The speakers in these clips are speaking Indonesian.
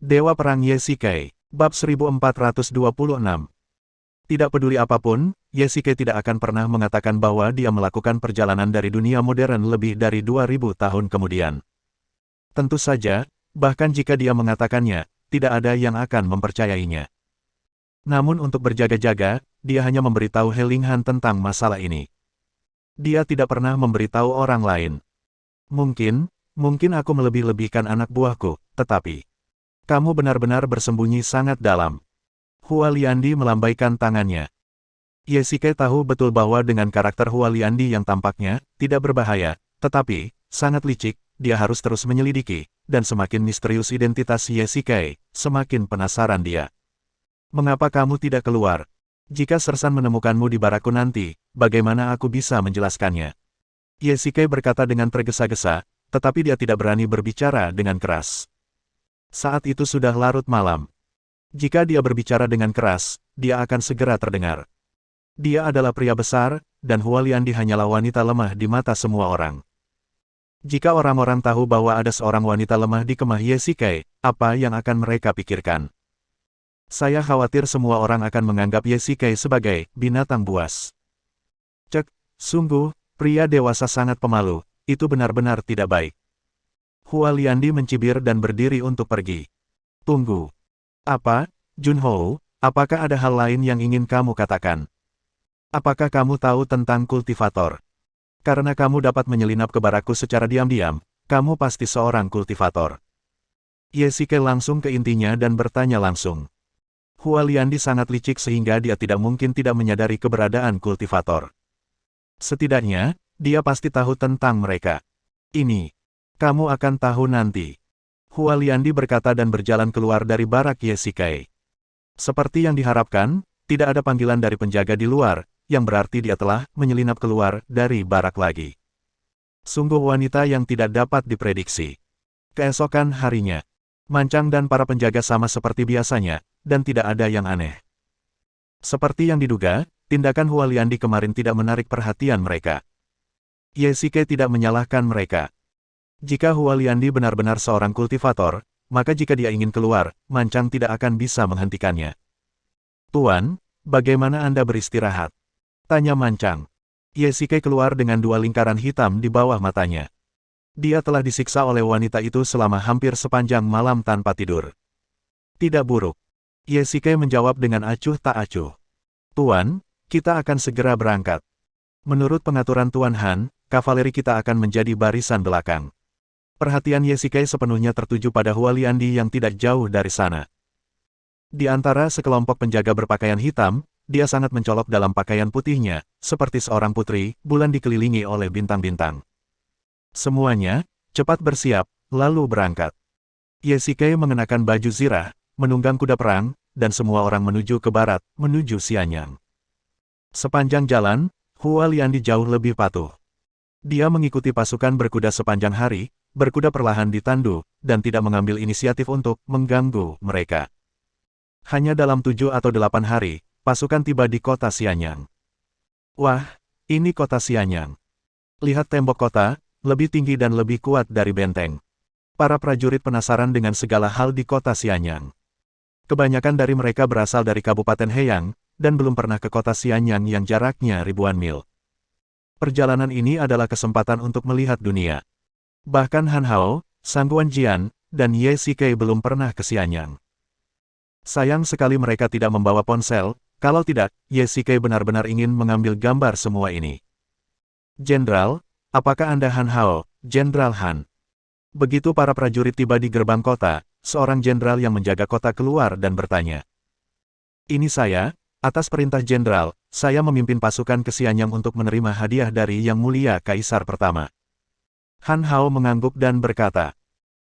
Dewa Perang Yeshikai, Bab 1426. Tidak peduli apapun, Yeshikai tidak akan pernah mengatakan bahwa dia melakukan perjalanan dari dunia modern lebih dari 2000 tahun kemudian. Tentu saja, bahkan jika dia mengatakannya, tidak ada yang akan mempercayainya. Namun untuk berjaga-jaga, dia hanya memberitahu He Linghan tentang masalah ini. Dia tidak pernah memberitahu orang lain. Mungkin aku melebih-lebihkan anak buahku, tetapi kamu benar-benar bersembunyi sangat dalam. Hua Liandi melambaikan tangannya. Yeshikai tahu betul bahwa dengan karakter Hua Liandi yang tampaknya tidak berbahaya, tetapi sangat licik, dia harus terus menyelidiki, dan semakin misterius identitas Yeshikai, semakin penasaran dia. Mengapa kamu tidak keluar? Jika Sersan menemukanmu di barakku nanti, bagaimana aku bisa menjelaskannya? Yeshikai berkata dengan tergesa-gesa, tetapi dia tidak berani berbicara dengan keras. Saat itu sudah larut malam. Jika dia berbicara dengan keras, dia akan segera terdengar. Dia adalah pria besar, dan Hua Liandi hanyalah wanita lemah di mata semua orang. Jika orang-orang tahu bahwa ada seorang wanita lemah di kemah Yeshikai, apa yang akan mereka pikirkan? Saya khawatir semua orang akan menganggap Yeshikai sebagai binatang buas. Cek, sungguh, pria dewasa sangat pemalu, itu benar-benar tidak baik. Hua Liandi mencibir dan berdiri untuk pergi. Tunggu. Apa, Junhou, apakah ada hal lain yang ingin kamu katakan? Apakah kamu tahu tentang kultivator? Karena kamu dapat menyelinap ke barakku secara diam-diam, kamu pasti seorang kultivator. Yeshikai langsung ke intinya dan bertanya langsung. Hua Liandi sangat licik sehingga dia tidak mungkin tidak menyadari keberadaan kultivator. Setidaknya, dia pasti tahu tentang mereka. Ini. Kamu akan tahu nanti. Hua Liandi berkata dan berjalan keluar dari barak Yeshikai. Seperti yang diharapkan, tidak ada panggilan dari penjaga di luar, yang berarti dia telah menyelinap keluar dari barak lagi. Sungguh wanita yang tidak dapat diprediksi. Keesokan harinya, Mancang dan para penjaga sama seperti biasanya, dan tidak ada yang aneh. Seperti yang diduga, tindakan Hua Liandi kemarin tidak menarik perhatian mereka. Yeshikai tidak menyalahkan mereka. Jika Hua Liandi benar-benar seorang kultivator, maka jika dia ingin keluar, Mancang tidak akan bisa menghentikannya. Tuan, bagaimana Anda beristirahat? Tanya Mancang. Yeshikai keluar dengan dua lingkaran hitam di bawah matanya. Dia telah disiksa oleh wanita itu selama hampir sepanjang malam tanpa tidur. Tidak buruk. Yeshikai menjawab dengan acuh tak acuh. Tuan, kita akan segera berangkat. Menurut pengaturan Tuan Han, kavaleri kita akan menjadi barisan belakang. Perhatian Yeshikai sepenuhnya tertuju pada Hua Liandi yang tidak jauh dari sana. Di antara sekelompok penjaga berpakaian hitam, dia sangat mencolok dalam pakaian putihnya, seperti seorang putri, bulan dikelilingi oleh bintang-bintang. Semuanya, cepat bersiap, lalu berangkat. Yeshikai mengenakan baju zirah, menunggang kuda perang, dan semua orang menuju ke barat, menuju Xianyang. Sepanjang jalan, Hua Liandi jauh lebih patuh. Dia mengikuti pasukan berkuda sepanjang hari, berkuda perlahan ditandu, dan tidak mengambil inisiatif untuk mengganggu mereka. Hanya dalam 7 atau 8 hari, pasukan tiba di kota Xianyang. Wah, ini kota Xianyang. Lihat tembok kota, lebih tinggi dan lebih kuat dari benteng. Para prajurit penasaran dengan segala hal di kota Xianyang. Kebanyakan dari mereka berasal dari Kabupaten Heiyang, dan belum pernah ke kota Xianyang yang jaraknya ribuan mil. Perjalanan ini adalah kesempatan untuk melihat dunia. Bahkan Han Hao, Sang Guanjian, dan Yeshikai belum pernah ke Xianyang. Sayang sekali mereka tidak membawa ponsel, kalau tidak, Yeshikai benar-benar ingin mengambil gambar semua ini. Jenderal, apakah Anda Han Hao, Jenderal Han? Begitu para prajurit tiba di gerbang kota, seorang jenderal yang menjaga kota keluar dan bertanya. Ini saya, atas perintah jenderal, saya memimpin pasukan ke Xianyang untuk menerima hadiah dari Yang Mulia Kaisar pertama. Han Hao mengangguk dan berkata,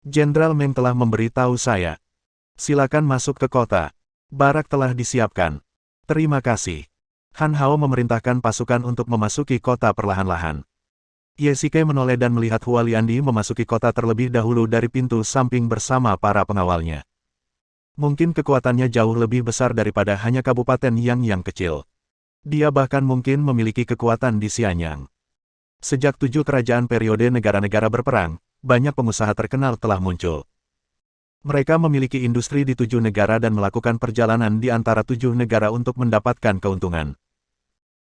Jenderal Meng telah memberitahu saya. Silakan masuk ke kota. Barak telah disiapkan. Terima kasih. Han Hao memerintahkan pasukan untuk memasuki kota perlahan-lahan. Yeshikai menoleh dan melihat Hua Liandi memasuki kota terlebih dahulu dari pintu samping bersama para pengawalnya. Mungkin kekuatannya jauh lebih besar daripada hanya kabupaten yang kecil. Dia bahkan mungkin memiliki kekuatan di Xianyang. Sejak 7 kerajaan periode negara-negara berperang, banyak pengusaha terkenal telah muncul. Mereka memiliki industri di 7 negara dan melakukan perjalanan di antara 7 negara untuk mendapatkan keuntungan.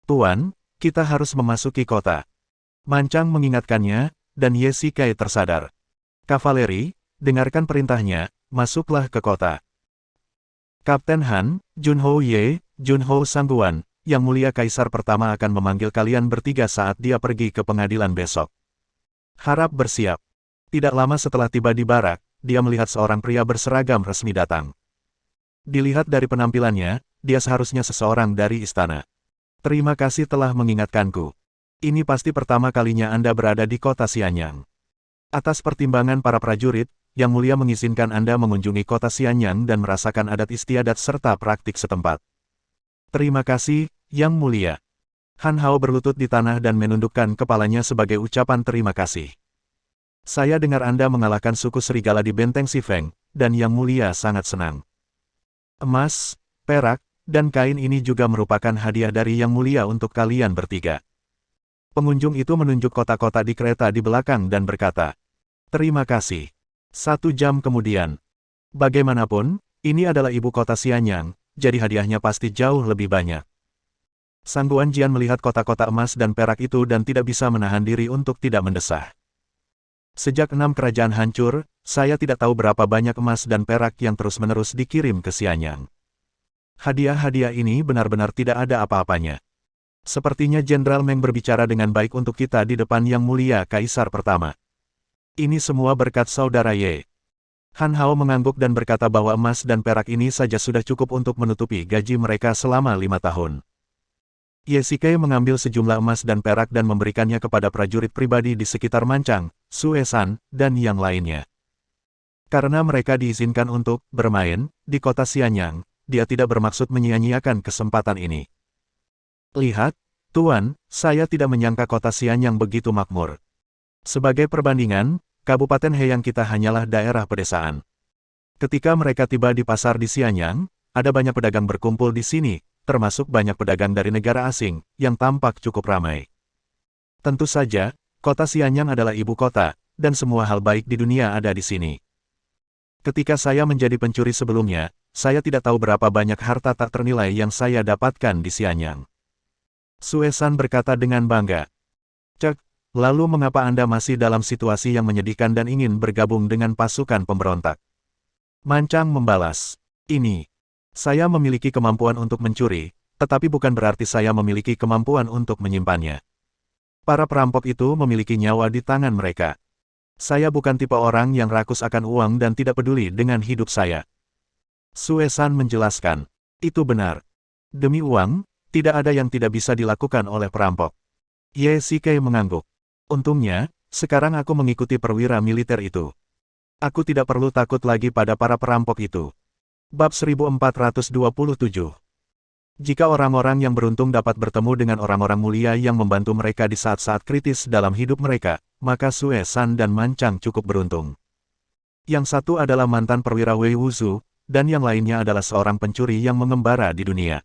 Tuan, kita harus memasuki kota. Mancang mengingatkannya, dan Ye Shikai tersadar. Kavaleri, dengarkan perintahnya, masuklah ke kota. Kapten Han, Junho Ye, Junho Sangguan, Yang Mulia Kaisar Pertama akan memanggil kalian bertiga saat dia pergi ke pengadilan besok. Harap bersiap. Tidak lama setelah tiba di barak, dia melihat seorang pria berseragam resmi datang. Dilihat dari penampilannya, dia seharusnya seseorang dari istana. Terima kasih telah mengingatkanku. Ini pasti pertama kalinya Anda berada di kota Xianyang. Atas pertimbangan para prajurit, Yang Mulia mengizinkan Anda mengunjungi kota Xianyang dan merasakan adat istiadat serta praktik setempat. Terima kasih, Yang Mulia. Han Hao berlutut di tanah dan menundukkan kepalanya sebagai ucapan terima kasih. Saya dengar Anda mengalahkan suku serigala di benteng Xifeng, dan Yang Mulia sangat senang. Emas, perak, dan kain ini juga merupakan hadiah dari Yang Mulia untuk kalian bertiga. Pengunjung itu menunjuk kota-kota di kereta di belakang dan berkata, terima kasih. 1 jam kemudian. Bagaimanapun, ini adalah ibu kota Xianyang, jadi hadiahnya pasti jauh lebih banyak. Sangguan Jian melihat kota-kota emas dan perak itu dan tidak bisa menahan diri untuk tidak mendesah. Sejak 6 kerajaan hancur, saya tidak tahu berapa banyak emas dan perak yang terus-menerus dikirim ke Xianyang. Hadiah-hadiah ini benar-benar tidak ada apa-apanya. Sepertinya Jenderal Meng berbicara dengan baik untuk kita di depan Yang Mulia Kaisar Pertama. Ini semua berkat Saudara Ye. Han Hao mengangguk dan berkata bahwa emas dan perak ini saja sudah cukup untuk menutupi gaji mereka selama 5 tahun. Ye Shikai mengambil sejumlah emas dan perak dan memberikannya kepada prajurit pribadi di sekitar Mancang, Suesan, dan yang lainnya. Karena mereka diizinkan untuk bermain di kota Xianyang, dia tidak bermaksud menyia-nyiakan kesempatan ini. Lihat, Tuan, saya tidak menyangka kota Xianyang begitu makmur. Sebagai perbandingan, Kabupaten Heyang kita hanyalah daerah pedesaan. Ketika mereka tiba di pasar di Xianyang, ada banyak pedagang berkumpul di sini, termasuk banyak pedagang dari negara asing, yang tampak cukup ramai. Tentu saja, kota Xianyang adalah ibu kota, dan semua hal baik di dunia ada di sini. Ketika saya menjadi pencuri sebelumnya, saya tidak tahu berapa banyak harta tak ternilai yang saya dapatkan di Xianyang. Suesan berkata dengan bangga. Cek, lalu mengapa Anda masih dalam situasi yang menyedihkan dan ingin bergabung dengan pasukan pemberontak? Mancang membalas. Ini. Saya memiliki kemampuan untuk mencuri, tetapi bukan berarti saya memiliki kemampuan untuk menyimpannya. Para perampok itu memiliki nyawa di tangan mereka. Saya bukan tipe orang yang rakus akan uang dan tidak peduli dengan hidup saya. Suesan menjelaskan. Itu benar. Demi uang, tidak ada yang tidak bisa dilakukan oleh perampok. Ye Shikai mengangguk. Untungnya, sekarang aku mengikuti perwira militer itu. Aku tidak perlu takut lagi pada para perampok itu. Bab 1427. Jika orang-orang yang beruntung dapat bertemu dengan orang-orang mulia yang membantu mereka di saat-saat kritis dalam hidup mereka, maka Suesan dan Mancang cukup beruntung. Yang satu adalah mantan perwira Wei Wuzu, dan yang lainnya adalah seorang pencuri yang mengembara di dunia.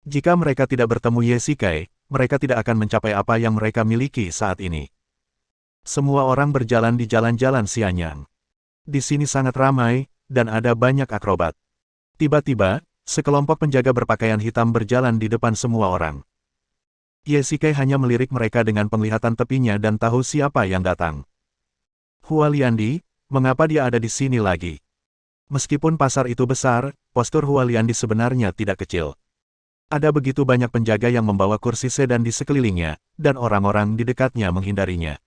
Jika mereka tidak bertemu Ye Shikai, mereka tidak akan mencapai apa yang mereka miliki saat ini. Semua orang berjalan di jalan-jalan Xianyang. Di sini sangat ramai, dan ada banyak akrobat. Tiba-tiba, sekelompok penjaga berpakaian hitam berjalan di depan semua orang. Ye Shikai hanya melirik mereka dengan penglihatan tepinya dan tahu siapa yang datang. Hua Liandi, mengapa dia ada di sini lagi? Meskipun pasar itu besar, postur Hua Liandi sebenarnya tidak kecil. Ada begitu banyak penjaga yang membawa kursi sedan di sekelilingnya, dan orang-orang di dekatnya menghindarinya.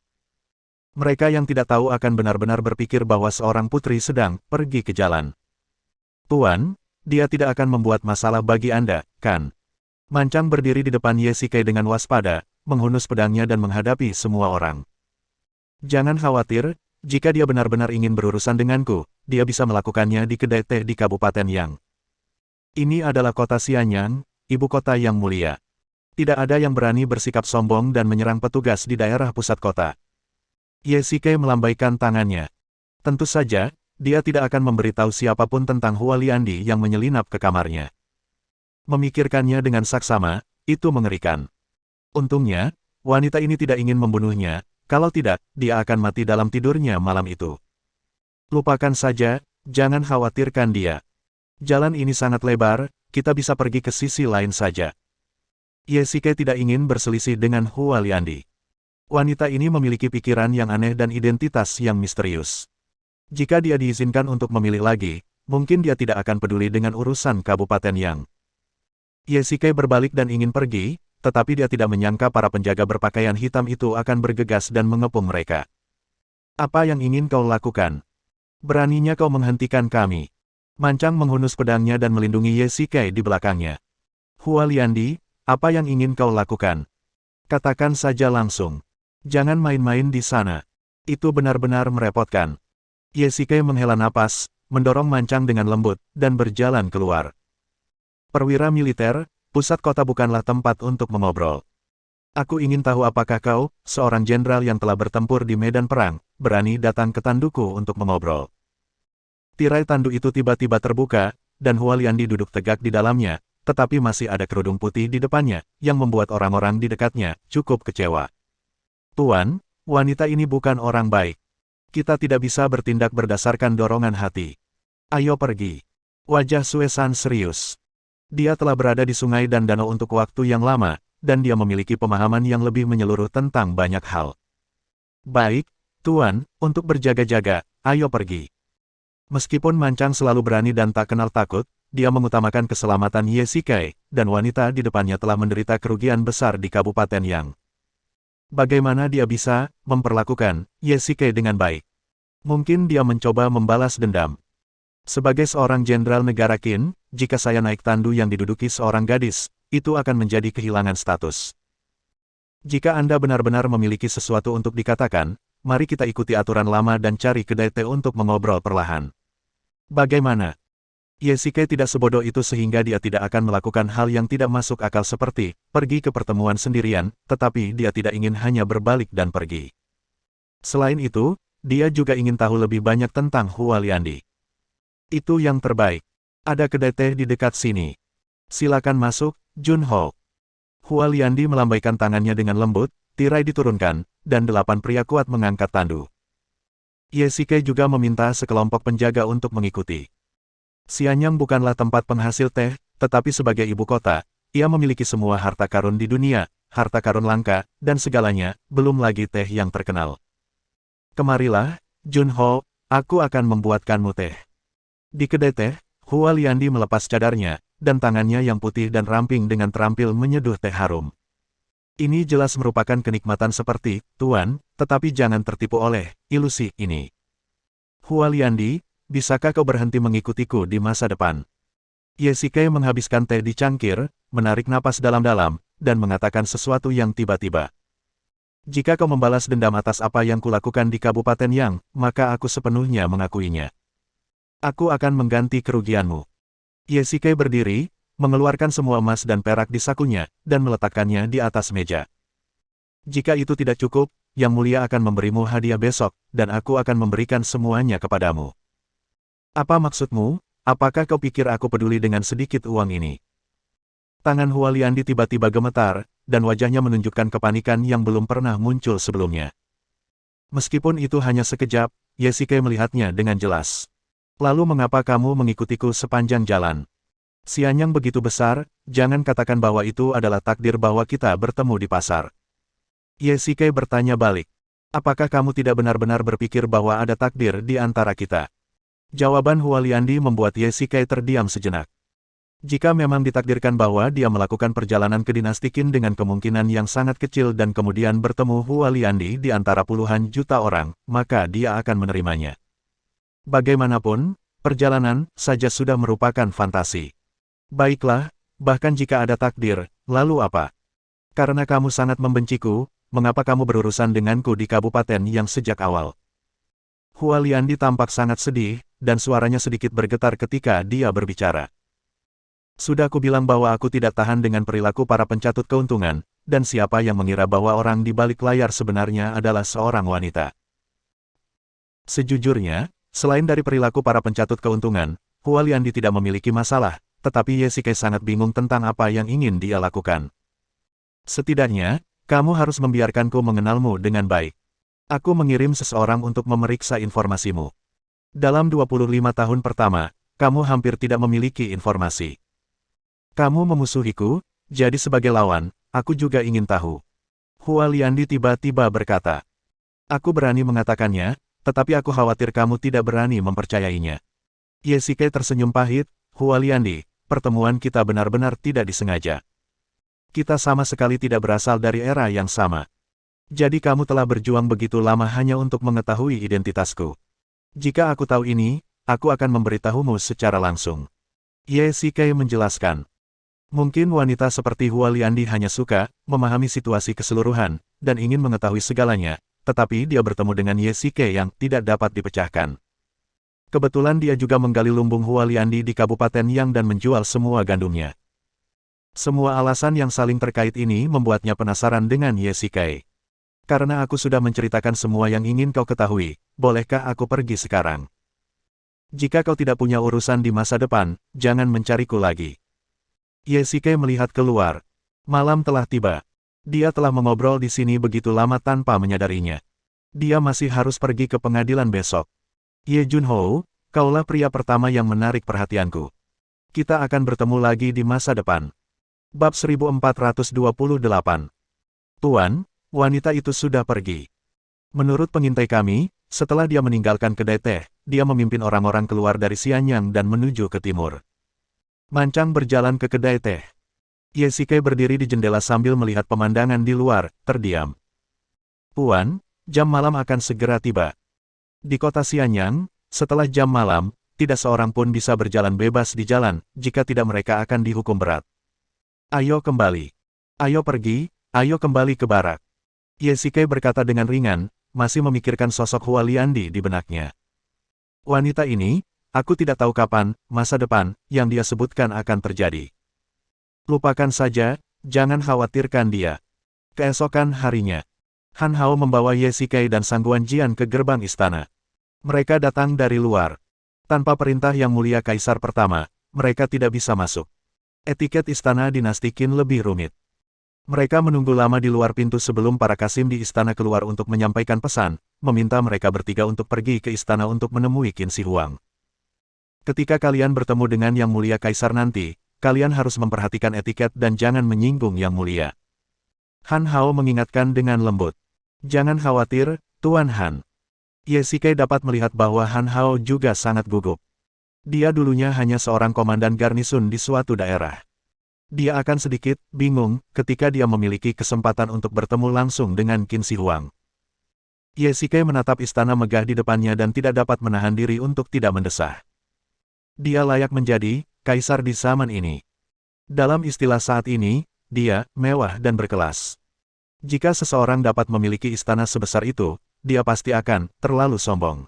Mereka yang tidak tahu akan benar-benar berpikir bahwa seorang putri sedang pergi ke jalan. Tuan, dia tidak akan membuat masalah bagi Anda, kan? Mancang berdiri di depan Ye Shikai dengan waspada, menghunus pedangnya dan menghadapi semua orang. Jangan khawatir, jika dia benar-benar ingin berurusan denganku, dia bisa melakukannya di kedai teh di Kabupaten Yang. Ini adalah kota Xianyang, ibu kota yang mulia. Tidak ada yang berani bersikap sombong dan menyerang petugas di daerah pusat kota. Ye Shikai melambaikan tangannya. Tentu saja, dia tidak akan memberitahu siapapun tentang Hua Liandi yang menyelinap ke kamarnya. Memikirkannya dengan saksama, itu mengerikan. Untungnya, wanita ini tidak ingin membunuhnya, kalau tidak, dia akan mati dalam tidurnya malam itu. Lupakan saja, Jangan khawatirkan dia. Jalan ini sangat lebar, kita bisa pergi ke sisi lain saja. Yesike tidak ingin berselisih dengan Hualiandi. Wanita ini memiliki pikiran yang aneh dan identitas yang misterius. Jika dia diizinkan untuk memilih lagi, mungkin dia tidak akan peduli dengan urusan Kabupaten Yang. Yesike berbalik dan ingin pergi, tetapi dia tidak menyangka para penjaga berpakaian hitam itu akan bergegas dan mengepung mereka. Apa yang ingin kau lakukan? Beraninya kau menghentikan kami. Mancang menghunus pedangnya dan melindungi Yesike di belakangnya. Hualiandi, apa yang ingin kau lakukan? Katakan saja langsung. Jangan main-main di sana. Itu benar-benar merepotkan. Yesike menghela napas, mendorong Mancang dengan lembut, dan berjalan keluar. Perwira militer, pusat kota bukanlah tempat untuk mengobrol. Aku ingin tahu apakah kau, seorang jenderal yang telah bertempur di medan perang, berani datang ke tanduku untuk mengobrol. Tirai tandu itu tiba-tiba terbuka, dan Hualiandi duduk tegak di dalamnya, tetapi masih ada kerudung putih di depannya, yang membuat orang-orang di dekatnya cukup kecewa. Tuan, wanita ini bukan orang baik. Kita tidak bisa bertindak berdasarkan dorongan hati. Ayo pergi. Wajah Suesan serius. Dia telah berada di sungai dan danau untuk waktu yang lama, dan dia memiliki pemahaman yang lebih menyeluruh tentang banyak hal. Baik, Tuan, untuk berjaga-jaga, ayo pergi. Meskipun Mancang selalu berani dan tak kenal takut, dia mengutamakan keselamatan Yesike, dan wanita di depannya telah menderita kerugian besar di Kabupaten Yang. Bagaimana dia bisa memperlakukan Yesike dengan baik? Mungkin dia mencoba membalas dendam. Sebagai seorang jenderal negara Qin, jika saya naik tandu yang diduduki seorang gadis, itu akan menjadi kehilangan status. Jika Anda benar-benar memiliki sesuatu untuk dikatakan, mari kita ikuti aturan lama dan cari kedai teh untuk mengobrol perlahan. Bagaimana? Yesike tidak sebodoh itu sehingga dia tidak akan melakukan hal yang tidak masuk akal seperti pergi ke pertemuan sendirian, tetapi dia tidak ingin hanya berbalik dan pergi. Selain itu, dia juga ingin tahu lebih banyak tentang Hualiandi. Itu yang terbaik. Ada kedai teh di dekat sini. Silakan masuk, Junho. Hualiandi melambaikan tangannya dengan lembut, tirai diturunkan, dan 8 pria kuat mengangkat tandu. Yesike juga meminta sekelompok penjaga untuk mengikuti. Xianyang bukanlah tempat penghasil teh, tetapi sebagai ibu kota, ia memiliki semua harta karun di dunia, harta karun langka, dan segalanya, belum lagi teh yang terkenal. Kemarilah, Junho, aku akan membuatkanmu teh. Di kedai teh, Hualiandi melepas cadarnya, dan tangannya yang putih dan ramping dengan terampil menyeduh teh harum. Ini jelas merupakan kenikmatan seperti, Tuan, tetapi jangan tertipu oleh ilusi ini. Hualiandi, bisakah kau berhenti mengikutiku di masa depan? Yesike menghabiskan teh di cangkir, menarik napas dalam-dalam, dan mengatakan sesuatu yang tiba-tiba. Jika kau membalas dendam atas apa yang kulakukan di Kabupaten Yang, maka aku sepenuhnya mengakuinya. Aku akan mengganti kerugianmu. Yesike berdiri, mengeluarkan semua emas dan perak di sakunya, dan meletakkannya di atas meja. Jika itu tidak cukup, Yang Mulia akan memberimu hadiah besok, dan aku akan memberikan semuanya kepadamu. Apa maksudmu? Apakah kau pikir aku peduli dengan sedikit uang ini? Tangan Hualiandi tiba-tiba gemetar, dan wajahnya menunjukkan kepanikan yang belum pernah muncul sebelumnya. Meskipun itu hanya sekejap, Yesike melihatnya dengan jelas. Lalu mengapa kamu mengikutiku sepanjang jalan? Xianyang begitu besar, jangan katakan bahwa itu adalah takdir bahwa kita bertemu di pasar. Yesike bertanya balik. Apakah kamu tidak benar-benar berpikir bahwa ada takdir di antara kita? Jawaban Hualiandi membuat Yesike terdiam sejenak. Jika memang ditakdirkan bahwa dia melakukan perjalanan ke dinasti Qin dengan kemungkinan yang sangat kecil dan kemudian bertemu Hualiandi di antara puluhan juta orang, maka dia akan menerimanya. Bagaimanapun, perjalanan saja sudah merupakan fantasi. Baiklah, bahkan jika ada takdir, lalu apa? Karena kamu sangat membenciku, mengapa kamu berurusan denganku di kabupaten yang sejak awal? Hualiandi tampak sangat sedih, dan suaranya sedikit bergetar ketika dia berbicara. Sudah kubilang bahwa aku tidak tahan dengan perilaku para pencatut keuntungan, dan siapa yang mengira bahwa orang di balik layar sebenarnya adalah seorang wanita. Sejujurnya, selain dari perilaku para pencatut keuntungan, Hualiandi tidak memiliki masalah, tetapi Yesike sangat bingung tentang apa yang ingin dia lakukan. Setidaknya, kamu harus membiarkanku mengenalmu dengan baik. Aku mengirim seseorang untuk memeriksa informasimu. Dalam 25 tahun pertama, kamu hampir tidak memiliki informasi. Kamu memusuhiku, jadi sebagai lawan, aku juga ingin tahu. Hua Liandi tiba-tiba berkata. Aku berani mengatakannya, tetapi aku khawatir kamu tidak berani mempercayainya. Ye Shike tersenyum pahit, Hua Liandi, pertemuan kita benar-benar tidak disengaja. Kita sama sekali tidak berasal dari era yang sama. Jadi kamu telah berjuang begitu lama hanya untuk mengetahui identitasku. Jika aku tahu ini, aku akan memberitahumu secara langsung. Ye Shike menjelaskan. Mungkin wanita seperti Hua Liandi hanya suka memahami situasi keseluruhan dan ingin mengetahui segalanya, tetapi dia bertemu dengan Ye Shike yang tidak dapat dipecahkan. Kebetulan dia juga menggali lumbung Hua Liandi di Kabupaten Yang dan menjual semua gandumnya. Semua alasan yang saling terkait ini membuatnya penasaran dengan Ye Shike. Karena aku sudah menceritakan semua yang ingin kau ketahui, bolehkah aku pergi sekarang? Jika kau tidak punya urusan di masa depan, jangan mencariku lagi. Ye Shike melihat keluar. Malam telah tiba. Dia telah mengobrol di sini begitu lama tanpa menyadarinya. Dia masih harus pergi ke pengadilan besok. Ye Junho, kaulah pria pertama yang menarik perhatianku. Kita akan bertemu lagi di masa depan. Bab 1428. Tuan, wanita itu sudah pergi. Menurut pengintai kami, setelah dia meninggalkan kedai teh, dia memimpin orang-orang keluar dari Xianyang dan menuju ke timur. Mancang berjalan ke kedai teh. Ye Shike berdiri di jendela sambil melihat pemandangan di luar, terdiam. Puan, jam malam akan segera tiba. Di kota Xianyang, setelah jam malam, tidak seorang pun bisa berjalan bebas di jalan, jika tidak mereka akan dihukum berat. Ayo kembali. Ayo pergi, ayo kembali ke barak. Ye Shike berkata dengan ringan, masih memikirkan sosok Hua Liandi di benaknya. Wanita ini, aku tidak tahu kapan, masa depan, yang dia sebutkan akan terjadi. Lupakan saja, jangan khawatirkan dia. Keesokan harinya, Han Hao membawa Ye Shike dan Sang Guanjian ke gerbang istana. Mereka datang dari luar. Tanpa perintah Yang Mulia Kaisar pertama, mereka tidak bisa masuk. Etiket istana dinasti Qin lebih rumit. Mereka menunggu lama di luar pintu sebelum para kasim di istana keluar untuk menyampaikan pesan, meminta mereka bertiga untuk pergi ke istana untuk menemui Qin Shi Huang. Ketika kalian bertemu dengan Yang Mulia Kaisar nanti, kalian harus memperhatikan etiket dan jangan menyinggung Yang Mulia. Han Hao mengingatkan dengan lembut. Jangan khawatir, Tuan Han. Ye Shike dapat melihat bahwa Han Hao juga sangat gugup. Dia dulunya hanya seorang komandan garnisun di suatu daerah. Dia akan sedikit bingung ketika dia memiliki kesempatan untuk bertemu langsung dengan Qin Shi Huang. Ye Shike menatap istana megah di depannya dan tidak dapat menahan diri untuk tidak mendesah. Dia layak menjadi kaisar di zaman ini. Dalam istilah saat ini, dia mewah dan berkelas. Jika seseorang dapat memiliki istana sebesar itu, dia pasti akan terlalu sombong.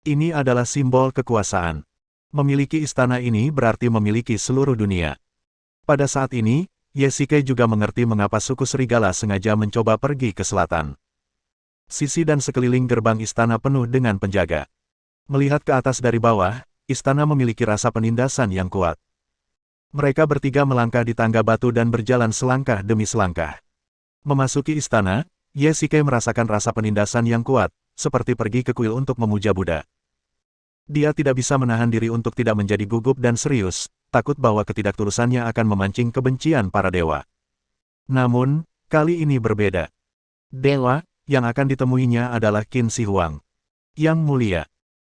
Ini adalah simbol kekuasaan. Memiliki istana ini berarti memiliki seluruh dunia. Pada saat ini, Ye Shike juga mengerti mengapa suku serigala sengaja mencoba pergi ke selatan. Sisi dan sekeliling gerbang istana penuh dengan penjaga. Melihat ke atas dari bawah, istana memiliki rasa penindasan yang kuat. Mereka bertiga melangkah di tangga batu dan berjalan selangkah demi selangkah. Memasuki istana, Ye Shike merasakan rasa penindasan yang kuat, seperti pergi ke kuil untuk memuja Buddha. Dia tidak bisa menahan diri untuk tidak menjadi gugup dan serius, takut bahwa ketidaktulusannya akan memancing kebencian para dewa. Namun, kali ini berbeda. Dewa yang akan ditemuinya adalah Qin Shi Huang. Yang Mulia.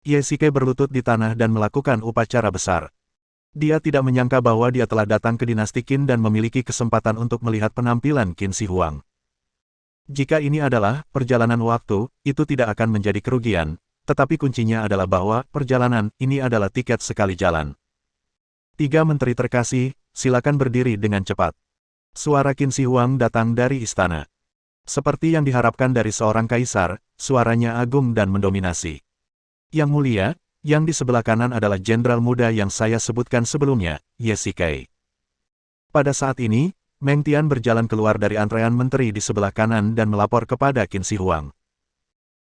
Ye Shike berlutut di tanah dan melakukan upacara besar. Dia tidak menyangka bahwa dia telah datang ke dinasti Qin dan memiliki kesempatan untuk melihat penampilan Qin Shi Huang. Jika ini adalah perjalanan waktu, itu tidak akan menjadi kerugian, tetapi kuncinya adalah bahwa perjalanan ini adalah tiket sekali jalan. 3 menteri terkasih, silakan berdiri dengan cepat. Suara Qin Shi Huang datang dari istana. Seperti yang diharapkan dari seorang kaisar, suaranya agung dan mendominasi. Yang Mulia, yang di sebelah kanan adalah jenderal muda yang saya sebutkan sebelumnya, Ye Shike. Pada saat ini, Meng Tian berjalan keluar dari antrean menteri di sebelah kanan dan melapor kepada Qin Shi Huang.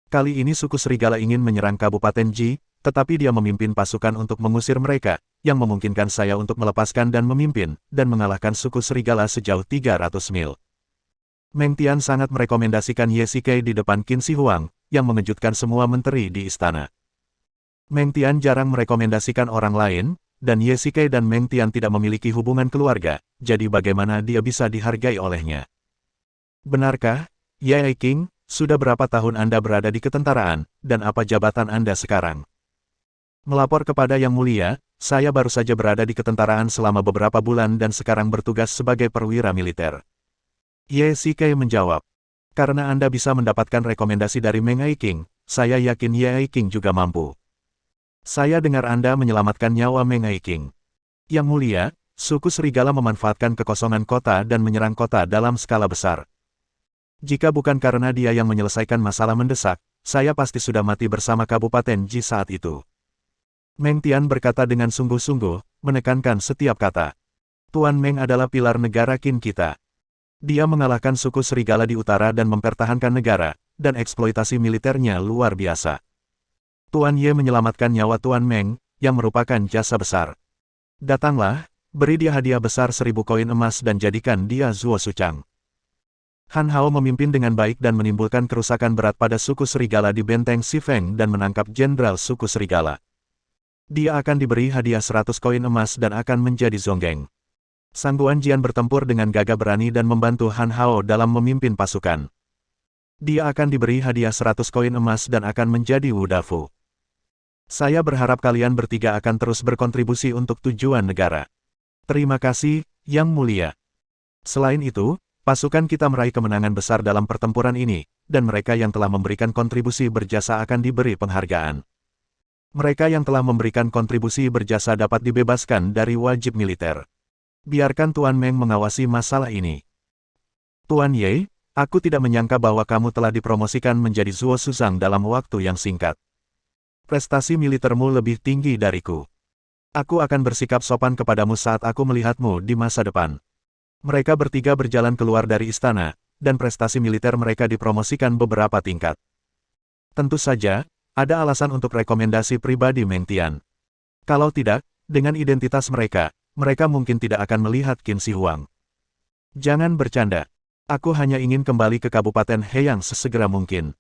Kali ini suku serigala ingin menyerang Kabupaten Ji, tetapi dia memimpin pasukan untuk mengusir mereka, yang memungkinkan saya untuk melepaskan dan memimpin, dan mengalahkan suku serigala sejauh 300 mil. Meng Tian sangat merekomendasikan Ye Shike di depan Qin Shi Huang, yang mengejutkan semua menteri di istana. Meng Tian jarang merekomendasikan orang lain, dan Ye Shikai dan Meng Tian tidak memiliki hubungan keluarga, jadi bagaimana dia bisa dihargai olehnya? Benarkah, Ye King, sudah berapa tahun Anda berada di ketentaraan, dan apa jabatan Anda sekarang? Melapor kepada Yang Mulia, saya baru saja berada di ketentaraan selama beberapa bulan dan sekarang bertugas sebagai perwira militer. Ye Shikai menjawab. Karena Anda bisa mendapatkan rekomendasi dari Meng King, saya yakin Ye King juga mampu. Saya dengar Anda menyelamatkan nyawa Meng King. Yang Mulia, suku serigala memanfaatkan kekosongan kota dan menyerang kota dalam skala besar. Jika bukan karena dia yang menyelesaikan masalah mendesak, saya pasti sudah mati bersama Kabupaten Ji saat itu. Meng Tian berkata dengan sungguh-sungguh, menekankan setiap kata. Tuan Meng adalah pilar negara Qin kita. Dia mengalahkan suku serigala di utara dan mempertahankan negara, dan eksploitasi militernya luar biasa. Tuan Ye menyelamatkan nyawa Tuan Meng, yang merupakan jasa besar. Datanglah, beri dia hadiah besar 1000 koin emas dan jadikan dia Zuo Suchang. Han Hao memimpin dengan baik dan menimbulkan kerusakan berat pada suku serigala di benteng Xifeng dan menangkap jenderal suku serigala. Dia akan diberi hadiah 100 koin emas dan akan menjadi Zonggeng. Sang Guanjian bertempur dengan gagah berani dan membantu Han Hao dalam memimpin pasukan. Dia akan diberi hadiah 100 koin emas dan akan menjadi Wu Dafu. Saya berharap kalian bertiga akan terus berkontribusi untuk tujuan negara. Terima kasih, Yang Mulia. Selain itu, pasukan kita meraih kemenangan besar dalam pertempuran ini, dan mereka yang telah memberikan kontribusi berjasa akan diberi penghargaan. Mereka yang telah memberikan kontribusi berjasa dapat dibebaskan dari wajib militer. Biarkan Tuan Meng mengawasi masalah ini. Tuan Ye, aku tidak menyangka bahwa kamu telah dipromosikan menjadi Zuo Suchang dalam waktu yang singkat. Prestasi militermu lebih tinggi dariku. Aku akan bersikap sopan kepadamu saat aku melihatmu di masa depan. Mereka bertiga berjalan keluar dari istana, dan prestasi militer mereka dipromosikan beberapa tingkat. Tentu saja, ada alasan untuk rekomendasi pribadi Meng Tian. Kalau tidak, dengan identitas mereka, mereka mungkin tidak akan melihat Qin Shi Huang. Jangan bercanda. Aku hanya ingin kembali ke Kabupaten Heyang sesegera mungkin.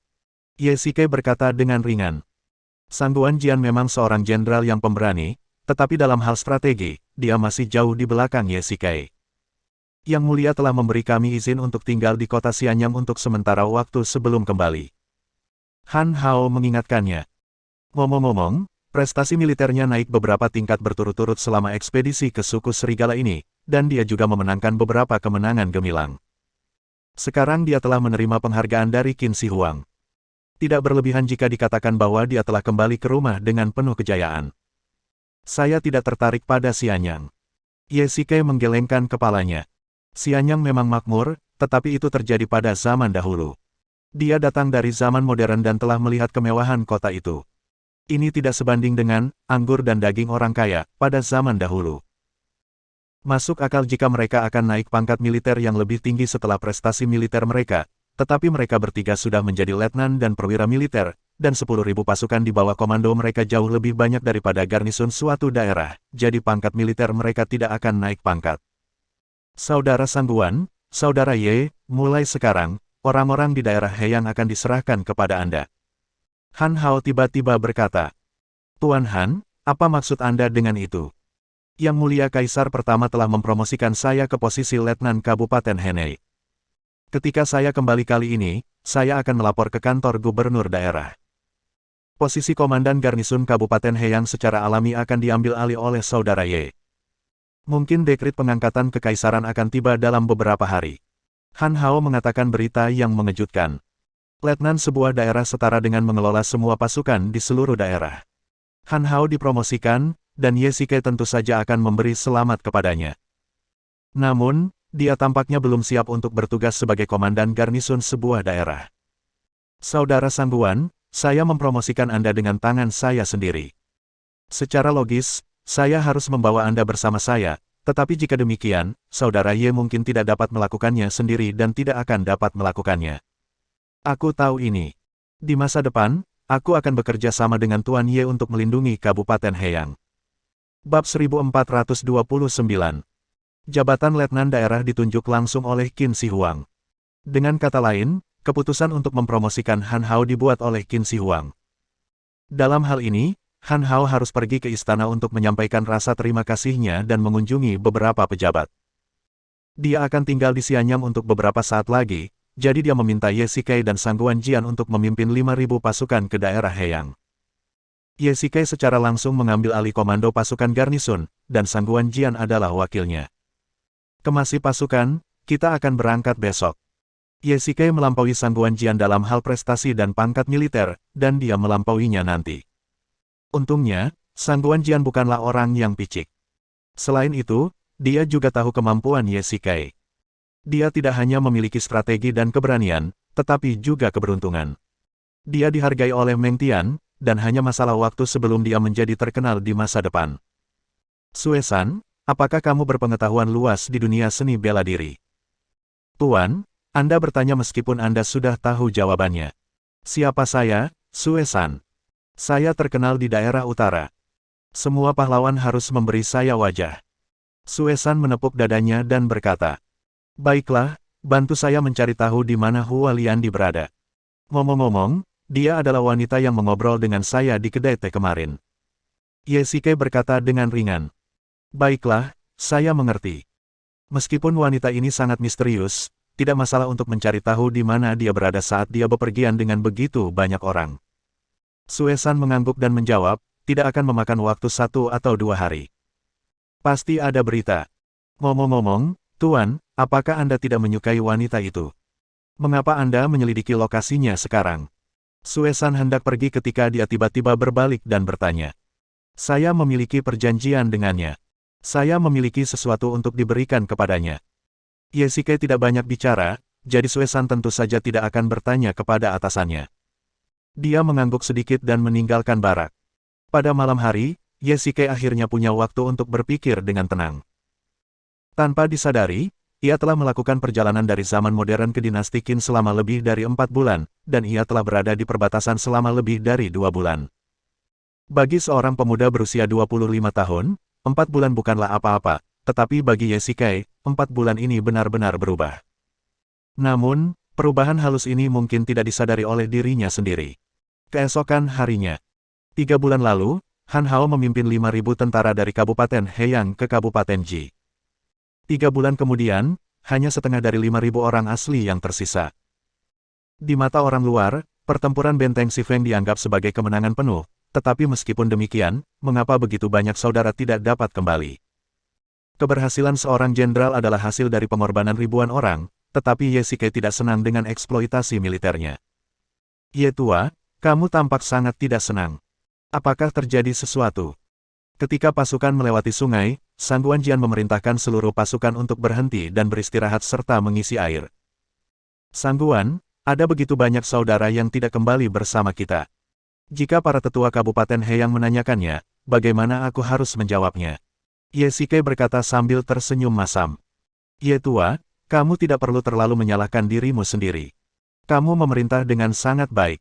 Ye Shikai berkata dengan ringan. Sang Guanjian memang seorang jenderal yang pemberani, tetapi dalam hal strategi, dia masih jauh di belakang Ye Shikai. Yang Mulia telah memberi kami izin untuk tinggal di kota Xianyang untuk sementara waktu sebelum kembali. Han Hao mengingatkannya. Ngomong-ngomong, prestasi militernya naik beberapa tingkat berturut-turut selama ekspedisi ke suku serigala ini, dan dia juga memenangkan beberapa kemenangan gemilang. Sekarang dia telah menerima penghargaan dari Qin Shi Huang. Tidak berlebihan jika dikatakan bahwa dia telah kembali ke rumah dengan penuh kejayaan. Saya tidak tertarik pada Xianyang. Ye Shikai menggelengkan kepalanya. Xianyang memang makmur, tetapi itu terjadi pada zaman dahulu. Dia datang dari zaman modern dan telah melihat kemewahan kota itu. Ini tidak sebanding dengan anggur dan daging orang kaya pada zaman dahulu. Masuk akal jika mereka akan naik pangkat militer yang lebih tinggi setelah prestasi militer mereka, tetapi mereka bertiga sudah menjadi letnan dan perwira militer, dan 10.000 pasukan di bawah komando mereka jauh lebih banyak daripada garnisun suatu daerah, jadi pangkat militer mereka tidak akan naik pangkat. Saudara Sangguan, Saudara Ye, mulai sekarang, orang-orang di daerah Heyang akan diserahkan kepada Anda. Han Hao tiba-tiba berkata, Tuan Han, apa maksud Anda dengan itu? Yang Mulia Kaisar pertama telah mempromosikan saya ke posisi Letnan Kabupaten Henei. Ketika saya kembali kali ini, saya akan melapor ke kantor gubernur daerah. Posisi Komandan Garnisun Kabupaten Heyang secara alami akan diambil alih oleh Saudara Ye. Mungkin dekret pengangkatan kekaisaran akan tiba dalam beberapa hari. Han Hao mengatakan berita yang mengejutkan. Letnan sebuah daerah setara dengan mengelola semua pasukan di seluruh daerah. Han Hao dipromosikan, dan Ye Shikai tentu saja akan memberi selamat kepadanya. Namun, dia tampaknya belum siap untuk bertugas sebagai komandan garnisun sebuah daerah. Saudara Sangguan, saya mempromosikan Anda dengan tangan saya sendiri. Secara logis, saya harus membawa Anda bersama saya, tetapi jika demikian, Saudara Ye mungkin tidak dapat melakukannya sendiri dan tidak akan dapat melakukannya. Aku tahu ini. Di masa depan, aku akan bekerja sama dengan Tuan Ye untuk melindungi Kabupaten Heyang. Bab 1429. Jabatan Letnan Daerah ditunjuk langsung oleh Qin Shi Huang. Dengan kata lain, keputusan untuk mempromosikan Han Hao dibuat oleh Qin Shi Huang. Dalam hal ini, Han Hao harus pergi ke istana untuk menyampaikan rasa terima kasihnya dan mengunjungi beberapa pejabat. Dia akan tinggal di Xianyang untuk beberapa saat lagi, jadi dia meminta Ye Shikai dan Sang Guanjian untuk memimpin 5.000 pasukan ke daerah Heyang. Ye Shikai secara langsung mengambil alih komando pasukan garnison, dan Sang Guanjian adalah wakilnya. Kemasi pasukan, kita akan berangkat besok. Ye Shikai melampaui Sang Guanjian dalam hal prestasi dan pangkat militer, dan dia melampauinya nanti. Untungnya, Sang Guanjian bukanlah orang yang picik. Selain itu, dia juga tahu kemampuan Ye Shikai. Dia tidak hanya memiliki strategi dan keberanian, tetapi juga keberuntungan. Dia dihargai oleh Meng Tian, dan hanya masalah waktu sebelum dia menjadi terkenal di masa depan. Sue-san, apakah kamu berpengetahuan luas di dunia seni bela diri? Tuan, Anda bertanya meskipun Anda sudah tahu jawabannya. Siapa saya, Sue-san? Saya terkenal di daerah utara. Semua pahlawan harus memberi saya wajah. Sue-san menepuk dadanya dan berkata, "Baiklah, bantu saya mencari tahu di mana Hua Liandi berada." Ngomong-ngomong, dia adalah wanita yang mengobrol dengan saya di kedai teh kemarin. Ye Shikai berkata dengan ringan. "Baiklah, saya mengerti." Meskipun wanita ini sangat misterius, tidak masalah untuk mencari tahu di mana dia berada saat dia bepergian dengan begitu banyak orang. Sue-san mengangguk dan menjawab, "Tidak akan memakan waktu 1 atau 2 hari. Pasti ada berita." Ngomong-ngomong, Tuan, apakah Anda tidak menyukai wanita itu? Mengapa Anda menyelidiki lokasinya sekarang? Sue-san hendak pergi ketika dia tiba-tiba berbalik dan bertanya. "Saya memiliki perjanjian dengannya. Saya memiliki sesuatu untuk diberikan kepadanya." Ye Shikai tidak banyak bicara, jadi Sue-san tentu saja tidak akan bertanya kepada atasannya. Dia mengangguk sedikit dan meninggalkan barak. Pada malam hari, Ye Shikai akhirnya punya waktu untuk berpikir dengan tenang. Tanpa disadari, ia telah melakukan perjalanan dari zaman modern ke dinasti Qin selama lebih dari 4 bulan, dan ia telah berada di perbatasan selama lebih dari 2 bulan. Bagi seorang pemuda berusia 25 tahun, 4 bulan bukanlah apa-apa, tetapi bagi Ye Shikai, 4 bulan ini benar-benar berubah. Namun, perubahan halus ini mungkin tidak disadari oleh dirinya sendiri. Keesokan harinya, 3 bulan lalu, Han Hao memimpin 5.000 tentara dari Kabupaten Heyang ke Kabupaten Ji. 3 bulan kemudian, hanya setengah dari 5.000 orang asli yang tersisa. Di mata orang luar, pertempuran benteng Xifeng dianggap sebagai kemenangan penuh, tetapi meskipun demikian, mengapa begitu banyak saudara tidak dapat kembali? Keberhasilan seorang jenderal adalah hasil dari pengorbanan ribuan orang, tetapi Ye Shikai tidak senang dengan eksploitasi militernya. "Ye tua, kamu tampak sangat tidak senang. Apakah terjadi sesuatu?" Ketika pasukan melewati sungai, Sang Guanjian memerintahkan seluruh pasukan untuk berhenti dan beristirahat serta mengisi air. "Sang Guan, ada begitu banyak saudara yang tidak kembali bersama kita. Jika para tetua Kabupaten Heyang menanyakannya, bagaimana aku harus menjawabnya?" Ye Shikai berkata sambil tersenyum masam. "Ye tua, kamu tidak perlu terlalu menyalahkan dirimu sendiri. Kamu memerintah dengan sangat baik.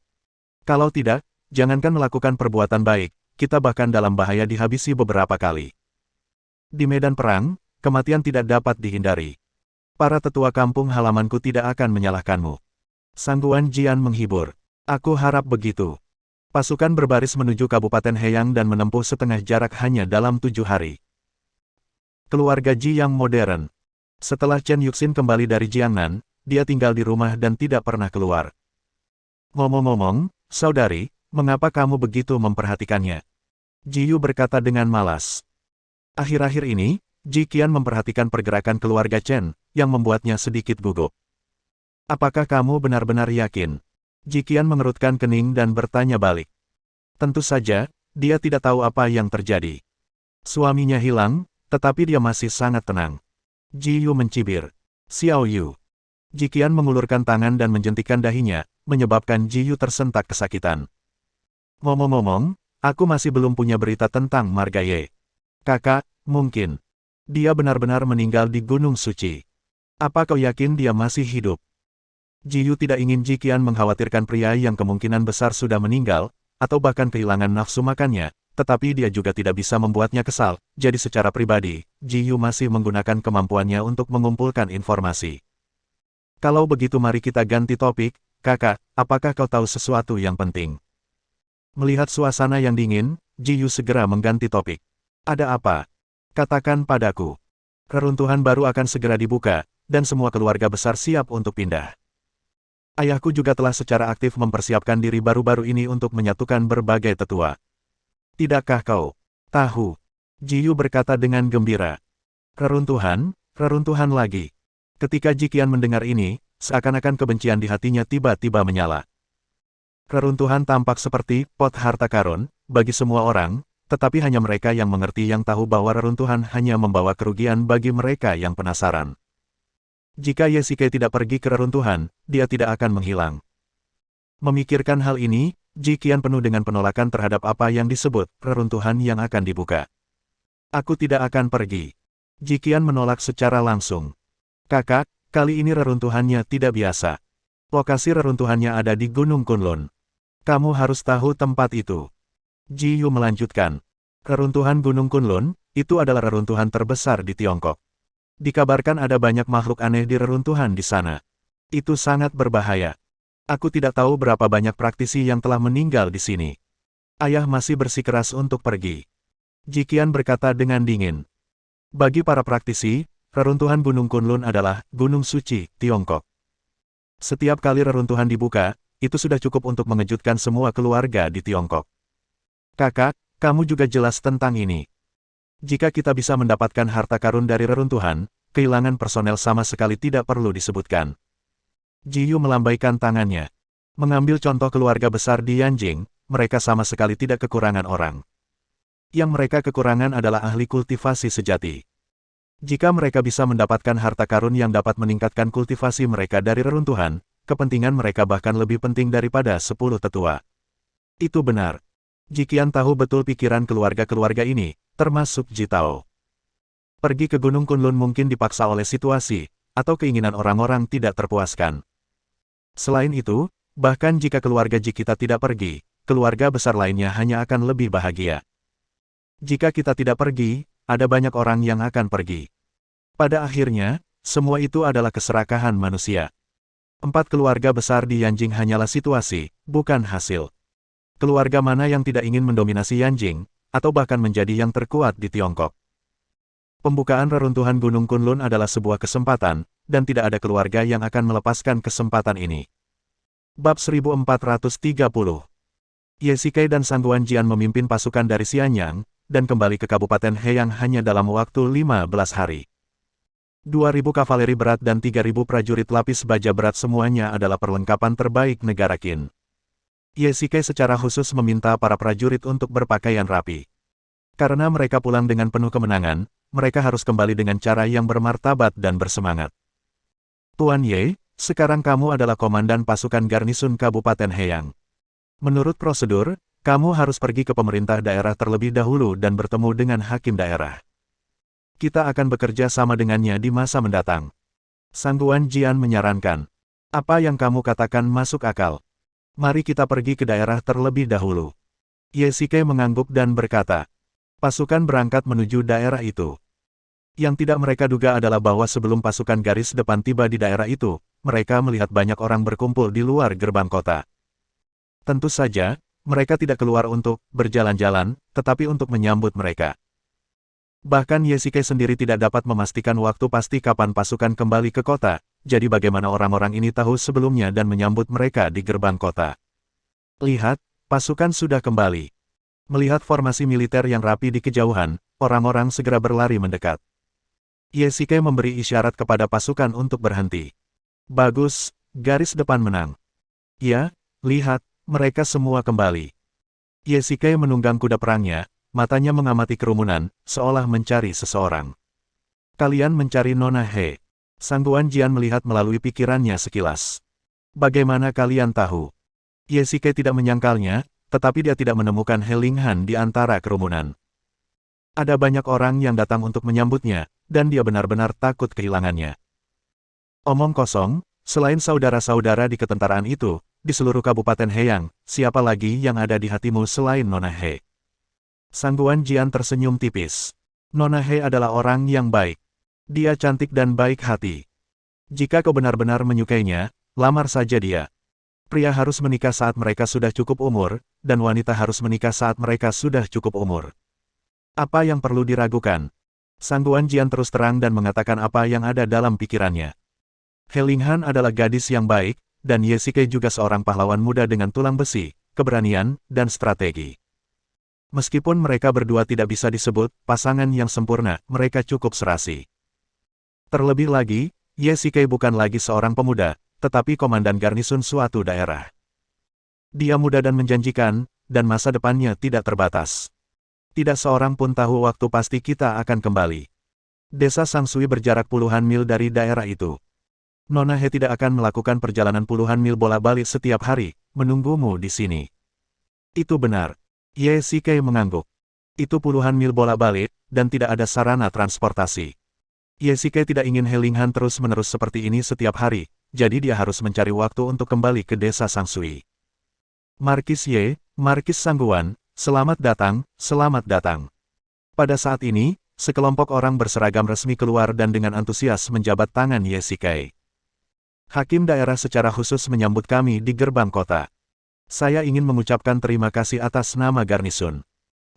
Kalau tidak, jangankan melakukan perbuatan baik, kita bahkan dalam bahaya dihabisi beberapa kali. Di medan perang, kematian tidak dapat dihindari. Para tetua kampung halamanku tidak akan menyalahkanmu." Sang Guanjian menghibur. "Aku harap begitu." Pasukan berbaris menuju Kabupaten Heyang dan menempuh setengah jarak hanya dalam 7 hari. Keluarga Ji yang modern. Setelah Chen Yuxin kembali dari Jiangnan, dia tinggal di rumah dan tidak pernah keluar. "Ngomong-ngomong, saudari, mengapa kamu begitu memperhatikannya?" Ji Yu berkata dengan malas. Akhir-akhir ini, Ji Qian memperhatikan pergerakan keluarga Chen, yang membuatnya sedikit gugup. "Apakah kamu benar-benar yakin?" Ji Qian mengerutkan kening dan bertanya balik. Tentu saja, dia tidak tahu apa yang terjadi. Suaminya hilang, tetapi dia masih sangat tenang. Ji Yu mencibir. "Xiao Yu." Ji Qian mengulurkan tangan dan menjentikkan dahinya, menyebabkan Ji Yu tersentak kesakitan. "Ngomong-ngomong, aku masih belum punya berita tentang Marga Ye. Kakak, mungkin dia benar-benar meninggal di Gunung Suci. Apa kau yakin dia masih hidup?" Ji Yu tidak ingin Ji Qian mengkhawatirkan pria yang kemungkinan besar sudah meninggal, atau bahkan kehilangan nafsu makannya, tetapi dia juga tidak bisa membuatnya kesal, jadi secara pribadi, Ji Yu masih menggunakan kemampuannya untuk mengumpulkan informasi. "Kalau begitu mari kita ganti topik, kakak, apakah kau tahu sesuatu yang penting?" Melihat suasana yang dingin, Ji Yu segera mengganti topik. Ada apa? Katakan padaku. Reruntuhan baru akan segera dibuka, dan semua keluarga besar siap untuk pindah. Ayahku juga telah secara aktif mempersiapkan diri baru-baru ini untuk menyatukan berbagai tetua. Tidakkah kau tahu? Ji Yu berkata dengan gembira. Reruntuhan, reruntuhan lagi. Ketika Ji Qian mendengar ini, seakan-akan kebencian di hatinya tiba-tiba menyala. Reruntuhan tampak seperti pot harta karun bagi semua orang, tetapi hanya mereka yang mengerti yang tahu bahwa reruntuhan hanya membawa kerugian bagi mereka yang penasaran. Jika Ye Shikai tidak pergi ke reruntuhan, dia tidak akan menghilang. Memikirkan hal ini, Ji Qian penuh dengan penolakan terhadap apa yang disebut reruntuhan yang akan dibuka. Aku tidak akan pergi. Ji Qian menolak secara langsung. Kakak, kali ini reruntuhannya tidak biasa. Lokasi reruntuhannya ada di Gunung Kunlun. Kamu harus tahu tempat itu. Ji Yu melanjutkan. Reruntuhan Gunung Kunlun, itu adalah reruntuhan terbesar di Tiongkok. Dikabarkan ada banyak makhluk aneh di reruntuhan di sana. Itu sangat berbahaya. Aku tidak tahu berapa banyak praktisi yang telah meninggal di sini. Ayah masih bersikeras untuk pergi. Ji Qian berkata dengan dingin. Bagi para praktisi, reruntuhan Gunung Kunlun adalah Gunung Suci, Tiongkok. Setiap kali reruntuhan dibuka, itu sudah cukup untuk mengejutkan semua keluarga di Tiongkok. Kakak, kamu juga jelas tentang ini. Jika kita bisa mendapatkan harta karun dari reruntuhan, kehilangan personel sama sekali tidak perlu disebutkan. Ji Yu melambaikan tangannya. Mengambil contoh keluarga besar di Yanjing, mereka sama sekali tidak kekurangan orang. Yang mereka kekurangan adalah ahli kultivasi sejati. Jika mereka bisa mendapatkan harta karun yang dapat meningkatkan kultivasi mereka dari reruntuhan, kepentingan mereka bahkan lebih penting daripada 10 tetua. Itu benar. Ji Qian tahu betul pikiran keluarga-keluarga ini, termasuk Ji Tao. Pergi ke Gunung Kunlun mungkin dipaksa oleh situasi, atau keinginan orang-orang tidak terpuaskan. Selain itu, bahkan jika keluarga Ji kita tidak pergi, keluarga besar lainnya hanya akan lebih bahagia. Jika kita tidak pergi, ada banyak orang yang akan pergi. Pada akhirnya, semua itu adalah keserakahan manusia. 4 keluarga besar di Yanjing hanyalah situasi, bukan hasil. Keluarga mana yang tidak ingin mendominasi Yanjing, atau bahkan menjadi yang terkuat di Tiongkok. Pembukaan reruntuhan Gunung Kunlun adalah sebuah kesempatan, dan tidak ada keluarga yang akan melepaskan kesempatan ini. Bab 1430. Ye Shikai dan Sangguan Jian memimpin pasukan dari Xianyang, dan kembali ke Kabupaten Heyang hanya dalam waktu 15 hari. 2.000 kavaleri berat dan 3.000 prajurit lapis baja berat semuanya adalah perlengkapan terbaik negara Qin. Ye Shikai secara khusus meminta para prajurit untuk berpakaian rapi. Karena mereka pulang dengan penuh kemenangan, mereka harus kembali dengan cara yang bermartabat dan bersemangat. Tuan Ye, sekarang kamu adalah komandan pasukan garnisun Kabupaten Heyang. Menurut prosedur, kamu harus pergi ke pemerintah daerah terlebih dahulu dan bertemu dengan hakim daerah. Kita akan bekerja sama dengannya di masa mendatang. Sangguan Jian menyarankan. Apa yang kamu katakan masuk akal. Mari kita pergi ke daerah terlebih dahulu. Ye Shikai mengangguk dan berkata. Pasukan berangkat menuju daerah itu. Yang tidak mereka duga adalah bahwa sebelum pasukan garis depan tiba di daerah itu, mereka melihat banyak orang berkumpul di luar gerbang kota. Tentu saja, mereka tidak keluar untuk berjalan-jalan, tetapi untuk menyambut mereka. Bahkan Ye Shikai sendiri tidak dapat memastikan waktu pasti kapan pasukan kembali ke kota, jadi bagaimana orang-orang ini tahu sebelumnya dan menyambut mereka di gerbang kota. Lihat, pasukan sudah kembali. Melihat formasi militer yang rapi di kejauhan, orang-orang segera berlari mendekat. Ye Shikai memberi isyarat kepada pasukan untuk berhenti. Bagus, garis depan menang. Ya, lihat, mereka semua kembali. Ye Shikai menunggang kuda perangnya, matanya mengamati kerumunan, seolah mencari seseorang. Kalian mencari Nona He. Sangguan Jian melihat melalui pikirannya sekilas. Bagaimana kalian tahu? Ye Shikai tidak menyangkalnya, tetapi dia tidak menemukan He Linghan di antara kerumunan. Ada banyak orang yang datang untuk menyambutnya, dan dia benar-benar takut kehilangannya. Omong kosong, selain saudara-saudara di ketentaraan itu, di seluruh Kabupaten Heyang, siapa lagi yang ada di hatimu selain Nona He? Sangguan Jian tersenyum tipis. Nona He adalah orang yang baik. Dia cantik dan baik hati. Jika kau benar-benar menyukainya, lamar saja dia. Pria harus menikah saat mereka sudah cukup umur, dan wanita harus menikah saat mereka sudah cukup umur. Apa yang perlu diragukan? Sang Guanjian terus terang dan mengatakan apa yang ada dalam pikirannya. He Linghan adalah gadis yang baik, dan Ye Shike juga seorang pahlawan muda dengan tulang besi, keberanian, dan strategi. Meskipun mereka berdua tidak bisa disebut pasangan yang sempurna, mereka cukup serasi. Terlebih lagi, Ye Shike bukan lagi seorang pemuda, tetapi komandan garnisun suatu daerah. Dia muda dan menjanjikan, dan masa depannya tidak terbatas. Tidak seorang pun tahu waktu pasti kita akan kembali. Desa Sangsui berjarak puluhan mil dari daerah itu. Nona He tidak akan melakukan perjalanan puluhan mil bolak-balik setiap hari, menunggumu di sini. Itu benar. Ye Shike mengangguk. Itu puluhan mil bolak-balik, dan tidak ada sarana transportasi. Ye Shike tidak ingin He Linghan terus-menerus seperti ini setiap hari, jadi dia harus mencari waktu untuk kembali ke desa Sangsui. Markis Ye, Markis Sangguan, selamat datang, selamat datang. Pada saat ini, sekelompok orang berseragam resmi keluar dan dengan antusias menjabat tangan Ye Shike. Hakim daerah secara khusus menyambut kami di gerbang kota. Saya ingin mengucapkan terima kasih atas nama garnisun.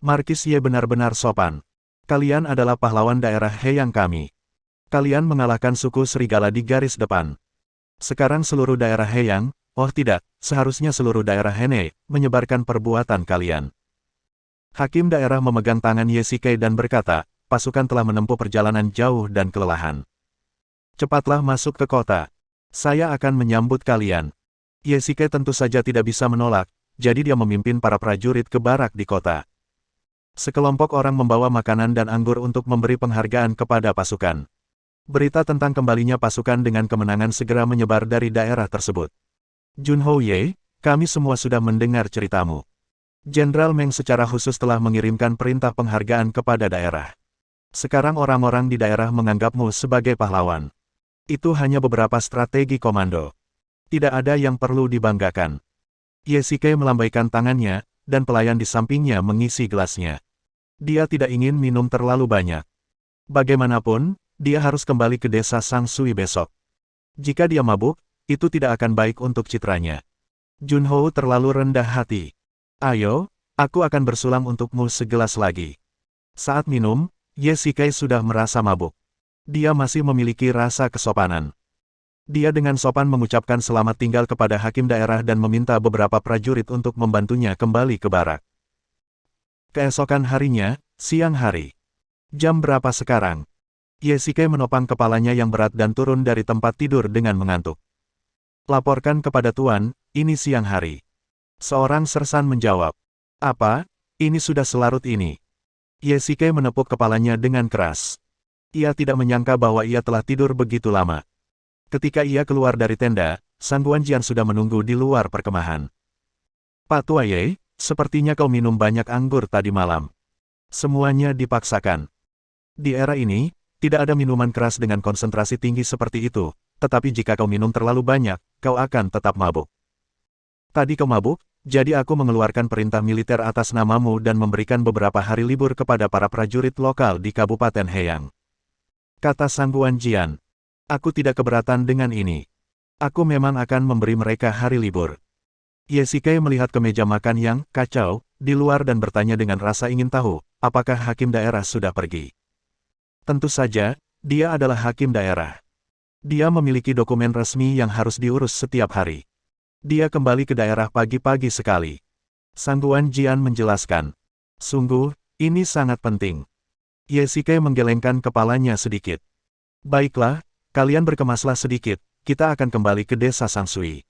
Markis Ye benar-benar sopan. Kalian adalah pahlawan daerah Heyang kami. Kalian mengalahkan suku serigala di garis depan. Sekarang seluruh daerah Heyang, oh tidak, seharusnya seluruh daerah Hene, menyebarkan perbuatan kalian. Hakim daerah memegang tangan Ye Shike dan berkata, pasukan telah menempuh perjalanan jauh dan kelelahan. Cepatlah masuk ke kota. Saya akan menyambut kalian. Ye Shike tentu saja tidak bisa menolak, jadi dia memimpin para prajurit ke barak di kota. Sekelompok orang membawa makanan dan anggur untuk memberi penghargaan kepada pasukan. Berita tentang kembalinya pasukan dengan kemenangan segera menyebar dari daerah tersebut. Junho Ye, kami semua sudah mendengar ceritamu. Jenderal Meng secara khusus telah mengirimkan perintah penghargaan kepada daerah. Sekarang orang-orang di daerah menganggapmu sebagai pahlawan. Itu hanya beberapa strategi komando. Tidak ada yang perlu dibanggakan. Ye Shike melambaikan tangannya, dan pelayan di sampingnya mengisi gelasnya. Dia tidak ingin minum terlalu banyak. Bagaimanapun, dia harus kembali ke desa Sangsui besok. Jika dia mabuk, itu tidak akan baik untuk citranya. Junho terlalu rendah hati. Ayo, aku akan bersulang untukmu segelas lagi. Saat minum, Ye Shike sudah merasa mabuk. Dia masih memiliki rasa kesopanan. Dia dengan sopan mengucapkan selamat tinggal kepada hakim daerah dan meminta beberapa prajurit untuk membantunya kembali ke barak. Keesokan harinya, siang hari. Jam berapa sekarang? Ye Shike menopang kepalanya yang berat dan turun dari tempat tidur dengan mengantuk. Laporkan kepada Tuan, ini siang hari. Seorang sersan menjawab. Apa? Ini sudah selarut ini. Ye Shike menepuk kepalanya dengan keras. Ia tidak menyangka bahwa ia telah tidur begitu lama. Ketika ia keluar dari tenda, Sang Guanjian sudah menunggu di luar perkemahan. Pak Tua Ye, sepertinya kau minum banyak anggur tadi malam. Semuanya dipaksakan. Di era ini, tidak ada minuman keras dengan konsentrasi tinggi seperti itu, tetapi jika kau minum terlalu banyak, kau akan tetap mabuk. Tadi kau mabuk, jadi aku mengeluarkan perintah militer atas namamu dan memberikan beberapa hari libur kepada para prajurit lokal di Kabupaten Heyang. Kata Sang Guanjian. Aku tidak keberatan dengan ini. Aku memang akan memberi mereka hari libur. Ye Shike melihat ke meja makan yang kacau di luar dan bertanya dengan rasa ingin tahu, apakah hakim daerah sudah pergi. Tentu saja, dia adalah hakim daerah. Dia memiliki dokumen resmi yang harus diurus setiap hari. Dia kembali ke daerah pagi-pagi sekali. Sang Guanjian menjelaskan. Sungguh, ini sangat penting. Ye Shike menggelengkan kepalanya sedikit. Baiklah, kalian berkemaslah sedikit, kita akan kembali ke desa Sangsui.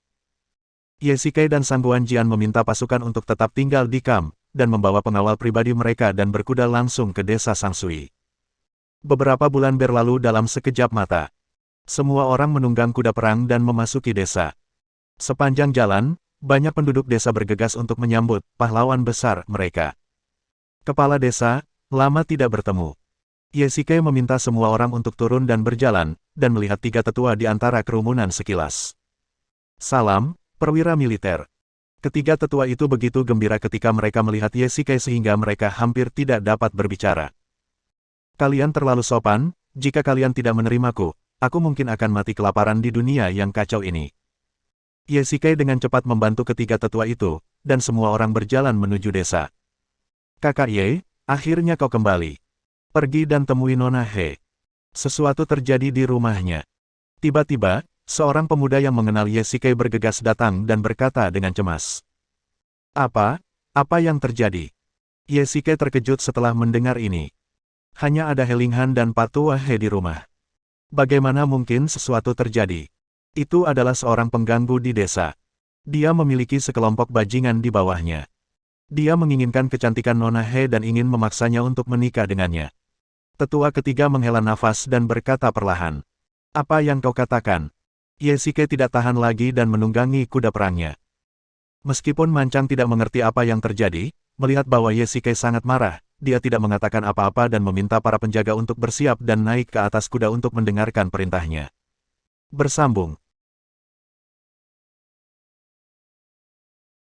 Ye Shike dan Sang Guanjian meminta pasukan untuk tetap tinggal di kamp, dan membawa pengawal pribadi mereka dan berkuda langsung ke desa Sangsui. Beberapa bulan berlalu dalam sekejap mata. Semua orang menunggang kuda perang dan memasuki desa. Sepanjang jalan, banyak penduduk desa bergegas untuk menyambut pahlawan besar mereka. Kepala desa, lama tidak bertemu. Ye Shike meminta semua orang untuk turun dan berjalan, dan melihat tiga tetua di antara kerumunan sekilas. Salam, perwira militer. Ketiga tetua itu begitu gembira ketika mereka melihat Ye Shike sehingga mereka hampir tidak dapat berbicara. Kalian terlalu sopan, jika kalian tidak menerimaku, aku mungkin akan mati kelaparan di dunia yang kacau ini. Yesike dengan cepat membantu ketiga tetua itu, dan semua orang berjalan menuju desa. Kakak Ye, akhirnya kau kembali. Pergi dan temui Nona He. Sesuatu terjadi di rumahnya. Tiba-tiba, seorang pemuda yang mengenal Yesike bergegas datang dan berkata dengan cemas. Apa? Apa yang terjadi? Yesike terkejut setelah mendengar ini. Hanya ada Helinghan dan Patua He di rumah. Bagaimana mungkin sesuatu terjadi? Itu adalah seorang pengganggu di desa. Dia memiliki sekelompok bajingan di bawahnya. Dia menginginkan kecantikan Nona He dan ingin memaksanya untuk menikah dengannya. Tetua ketiga menghela nafas dan berkata perlahan. Apa yang kau katakan? Yesike tidak tahan lagi dan menunggangi kuda perangnya. Meskipun Mancang tidak mengerti apa yang terjadi, melihat bahwa Yesike sangat marah, dia tidak mengatakan apa-apa dan meminta para penjaga untuk bersiap dan naik ke atas kuda untuk mendengarkan perintahnya. Bersambung.